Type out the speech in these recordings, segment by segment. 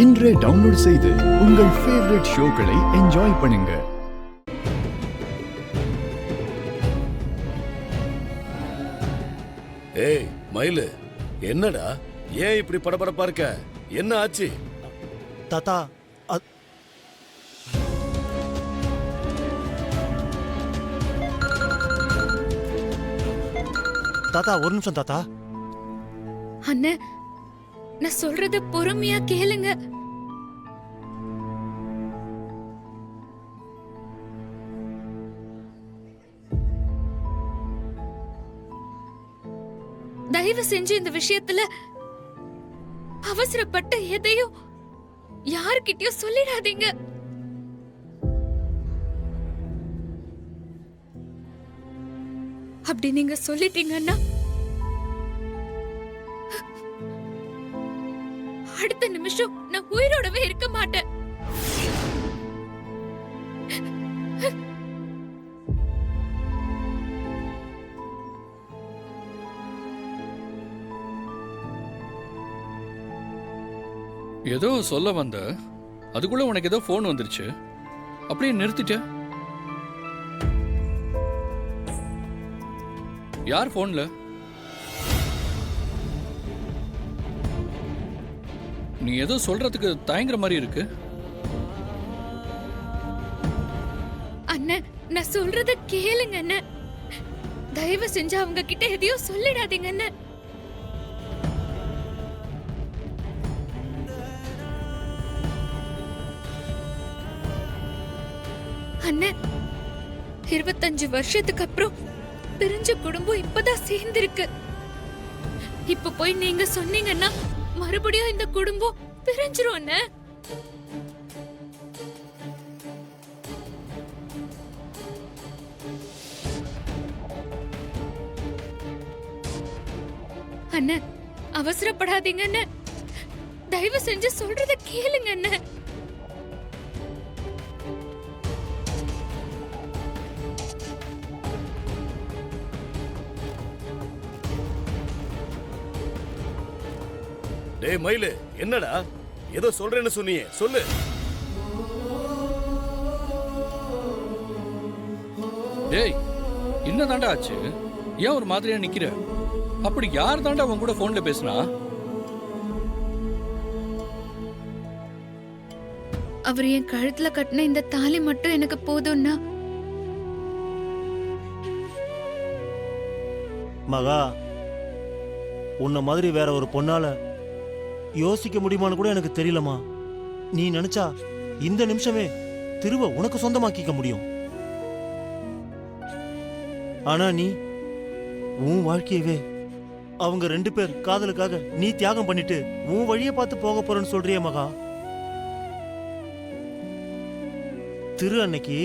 இன்றே டவுன்லோட் செய்து உங்கள் ஃபேவரட் ஷோக்களை என்ஜாய் பண்ணுங்க. ஏய் மயிலு, என்னடா ஏன் இப்படி படபடப்பா இருக்க? என்ன ஆச்சு? தாத்தா தாத்தா ஒரு நிமிஷம் தாத்தா. அண்ணே, நான் சொல்றத பொறுமையா கேளுங்க. தயவு செஞ்சு இந்த விஷயத்துல அவசரப்பட்டு எதையும் யாருக்கிட்டயும் சொல்லிடாதீங்க. அப்படி நீங்க சொல்லிட்டீங்கன்னா அடுத்த நிமிஷம் நான் உயிரோடவே இருக்க மாட்டேன். ஏதோ சொல்ல வந்த, அதுக்குள்ள உனக்கு ஏதோ போன் வந்துருச்சு, அப்படியே நிறுத்திட்ட. யார் போன்ல? நீ ஏதோ சொல்றதுக்கு தயங்குற மாதிரி இருக்கு. அண்ணன், நான் சொல்றத கேளுங்க அண்ணன். தயவு செஞ்சு அவங்க கிட்ட எதையும் சொல்லிடாதீங்க அண்ணன். அண்ணன், 25 வருஷத்துக்கு அப்புறம் பிரிஞ்ச குடும்பம் இப்பதான் சேர்ந்திருக்கு. இப்ப போய் நீங்க சொன்னீங்கன்னா மறுபடியும் இந்த குடும்பம் பிரிஞ்சிரும் அண்ணன். அண்ணன், அவசரப்படாதீங்க அண்ணன். தயவு செஞ்சு சொல்றத கேளுங்க அண்ணன். டேய் மயிலு, என்னடா ஏதோ சொல்றேன்னு சொன்னியே, சொல்லு. டேய், என்ன தாண்டா ஆச்சு? ஏன் ஒரு மாதிரியா நிக்கிற? அப்படி யார் தாண்டா உன் கூட போன்ல பேசினா? அவர் என் கழுத்துல கட்டின இந்த தாலி மட்டும் எனக்கு போதும்னா. மகா, உன்ன மாதிரி வேற ஒரு பொண்ணால யோசிக்க முடியுமான்னு கூட எனக்கு தெரியலமா. நீ நினைச்சா இந்த நிமிஷமே திருவ உனக்கு சொந்தமாக்கிக்க முடியும். ஆனா நீ உன் வாழ்க்கையவே அவங்க 2 பேர் காதலுக்காக நீ தியாகம் பண்ணிட்டு உன் வழிய பார்த்து போக போறன்னு சொல்றியே மகா. திரு அன்னைக்கு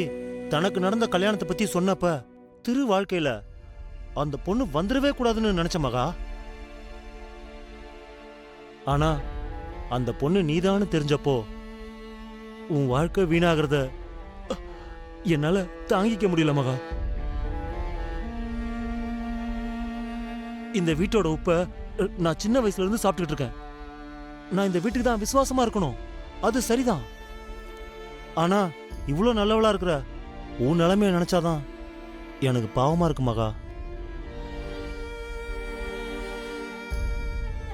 தனக்கு நடந்த கல்யாணத்தை பத்தி சொன்னப்ப திரு வாழ்க்கையில அந்த பொண்ணு வந்துடவே கூடாதுன்னு நினைச்ச மகா. ஆனா அந்த பொண்ணு நீதான்னு தெரிஞ்சப்போ உன் வாழ்க்கை வீணாகிறத என்னால தாங்கிக்க முடியல மகா. இந்த வீட்டோட உப்ப நான் சின்ன வயசுல இருந்து சாப்பிட்டுட்டு இருக்கேன். நான் இந்த வீட்டுக்கு தான் விசுவாசமா இருக்கணும், அது சரிதான். ஆனா இவ்வளவு நல்லவளா இருக்கிற உன் நிலைமைய நினைச்சாதான் எனக்கு பாவமா இருக்கு மகா.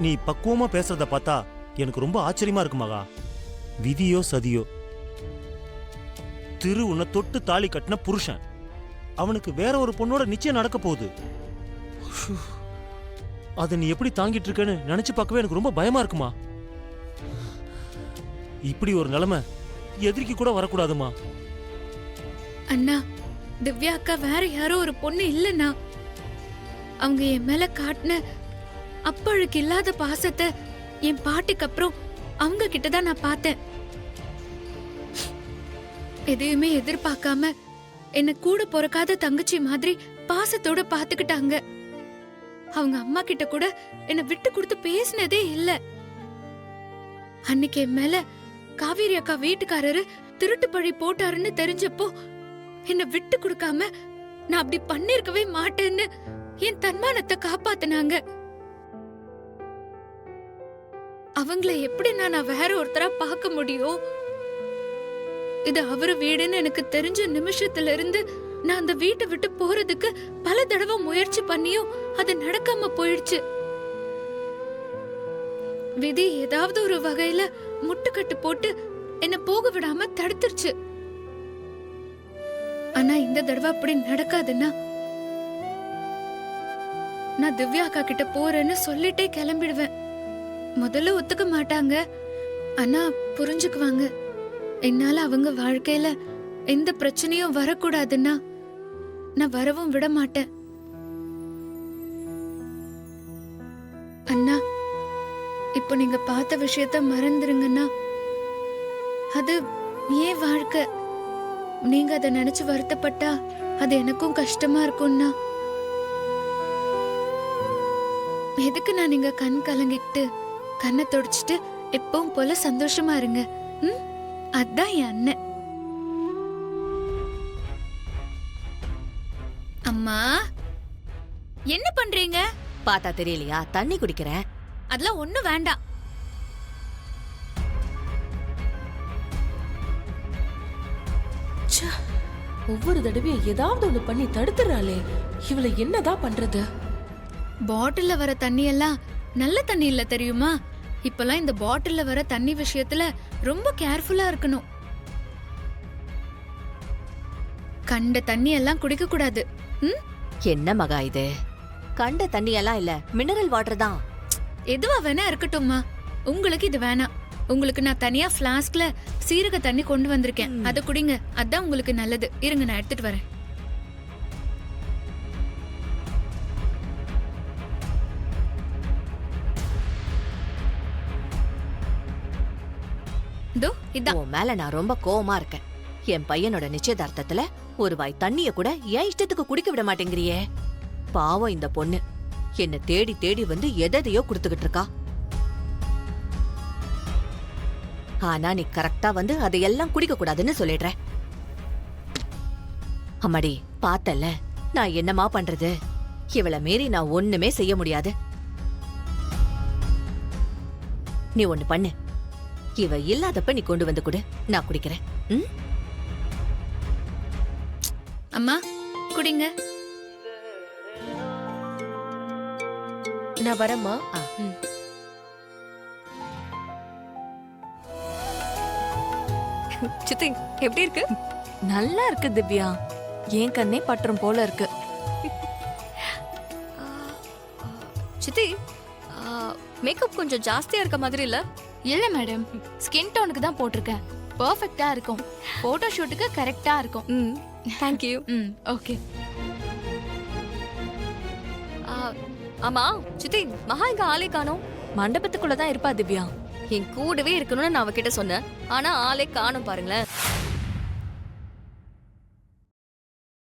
நீ பக்குவமா பேசுறத பார்த்தா எனக்கு ரொம்ப ஆச்சரியமா இருக்கு மகா. விதியோ சதியோ, திரு உன்னை தொட்டு தாலி கட்டின புருஷன், அவனுக்கு வேற ஒரு பொண்ணோட நிச்சயம் நடக்க போகுது. அதை நீ எப்படி தாங்கிட்டு இருக்கன்னு நினைச்சு பார்க்கவே எனக்கு ரொம்ப பயமா இருக்குமா. இப்படி ஒரு நிலைமை எதிர்க்கு கூட வரக்கூடாதுமா. அண்ணா, திவ்யா அக்கா வேற யாரோ ஒரு பொண்ணு இல்லைன்னா. அவங்க என் மேல காட்டின அப்பழுக்கு இல்லாத பாசத்தை என் பாட்டிக்கு அப்புறம் அவங்க கிட்டதான் நான் பார்த்தேன். எதையுமே எதிர்பார்க்காம என்ன கூட பிறக்காத தங்கச்சி மாதிரி பாசத்தோட பாத்துக்கிட்டாங்க. அவங்க அம்மா கிட்ட கூட என்ன விட்டு கொடுத்து பேசினதே இல்ல. அன்னைக்கு என் மேல காவேரி அக்கா வீட்டுக்காரரு திருட்டு பழி போட்டாருன்னு தெரிஞ்சப்போ என்ன விட்டு கொடுக்காம நான் அப்படி பண்ணிருக்கவே மாட்டேன்னு என் தன்மானத்தை காப்பாத்தினாங்க. அவங்கள எப்படி நான் வேற ஒருத்தரா பார்க்க முடியும்? இது அவரு வீடுன்னு எனக்கு தெரிஞ்ச நிமிஷத்துல இருந்து நான் அந்த வீட்டை விட்டு போறதுக்கு பல தடவை முயற்சி பண்ணியும் அது நடக்காம போயிடுச்சு. விதி ஏதாவது ஒரு வகையில முட்டுக்கட்டு போட்டு என்ன போக விடாம தடுத்துருச்சு. ஆனா இந்த தடவை அப்படி நடக்காதுன்னா நான் திவ்யா அக்கா கிட்ட போறேன்னு சொல்லிட்டே கிளம்பிடுவேன். முதல்ல ஒத்துக்க மாட்டாங்க, ஆனா புரிஞ்சுக்குவாங்க. என்னால அவங்க வாழ்க்கையில எந்த பிரச்சனையும் வரக்கூடாதுன்னா நான் வரவும் விட மாட்டேன். அண்ணா, இப்போ நீங்க பார்த்த விஷயத்த மறந்துருங்கன்னா அது ஏன் வாழ்க்கை. நீங்க அதை நினைச்சு வருத்தப்பட்டா அது எனக்கும் கஷ்டமா இருக்கும்னா எதுக்கு நான் நீங்க கண் கலங்கிட்டு கண்ணை தொடச்சிட்டு எப்பவும் போல சந்தோஷமா இருங்க. அதான் என் அண்ணன். அம்மா, என்ன பண்றீங்க? பார்த்தா தெரியலையா? தண்ணி குடிக்கிறேன். அதெல்லாம் ஒண்ணும் வேண்டாம். ஒவ்வொரு தடவையும் ஏதாவது ஒண்ணு பண்ணி தடுத்துறாளே, இவளை என்னதான் பண்றது? பாட்டில்ல வர தண்ணி எல்லாம் நல்ல தண்ணி இல்ல தெரியுமா? இப்பெல்லாம் இந்த பாட்டில்ல வர தண்ணி விஷயத்துல ரொம்ப கேர்ஃபுல்லா இருக்கணும். கண்ட தண்ணி எல்லாம் குடிக்க கூடாது. என்ன மகா இது? கண்ட தண்ணி எல்லாம் இல்ல, மினரல் வாட்டர் தான். எதுவா வேணா இருக்கட்டும்மா, உங்களுக்கு இது வேணாம். உங்களுக்கு நான் தனியா பிளாஸ்க்ல சீரக தண்ணி கொண்டு வந்திருக்கேன், அதை குடிங்க. அதான் உங்களுக்கு நல்லது. இருங்க, நான் எடுத்துட்டு வரேன். இதோ இதான். உன் மேல நான் ரொம்ப கோவமா இருக்கேன். என் பையனோட நிச்சயதார்த்தத்துல ஒரு வாய் தண்ணிய கூட என் இஷ்டத்துக்கு குடிக்க விட மாட்டேங்கிறியே. பாவம் இந்த பொண்ணு என்ன தேடி தேடி வந்து எதையோ குடுத்துக்கிட்டு இருக்கா. ஆனா நீ கரெக்டா வந்து அதையெல்லாம் குடிக்க கூடாதுன்னு சொல்லிடுற. அம்மாடி, பார்த்தல நான் என்னமா பண்றது? இவளை மீறி நான் ஒண்ணுமே செய்ய முடியாது. நீ ஒண்ணு பண்ணு, இவ இல்லாதப்ப நீ கொண்டு வந்து கொடு, நான் குடிக்கிறேன். அம்மா, குடிங்க. நான் வரேம்மா. சித்தி, எப்படி இருக்கு? நல்லா இருக்கு திவ்யா. என் கண்ணே பற்றும் போல இருக்கு. சித்தி, மேக்கப் கொஞ்சம் ஜாஸ்தியா இருக்க மாதிரி இல்ல? இல்ல மேடம், ஸ்கின் டோனுக்கு தான் போட்டிருக்கேன். பெர்ஃபெக்ட்டா இருக்கும். போட்டோ ஷூட்டுக்கு கரெக்ட்டா இருக்கும். Thank you. ஓகே. ஆமா சித்தி, மகா எங்க ஆளே காணோம். மண்டபத்துக்குள்ள தான் இருப்பா திவ்யா. என் கூடவே இருக்கணும்னு நான் அவகிட்ட சொன்னேன், ஆனா ஆளே காணோம் பாருங்களேன்.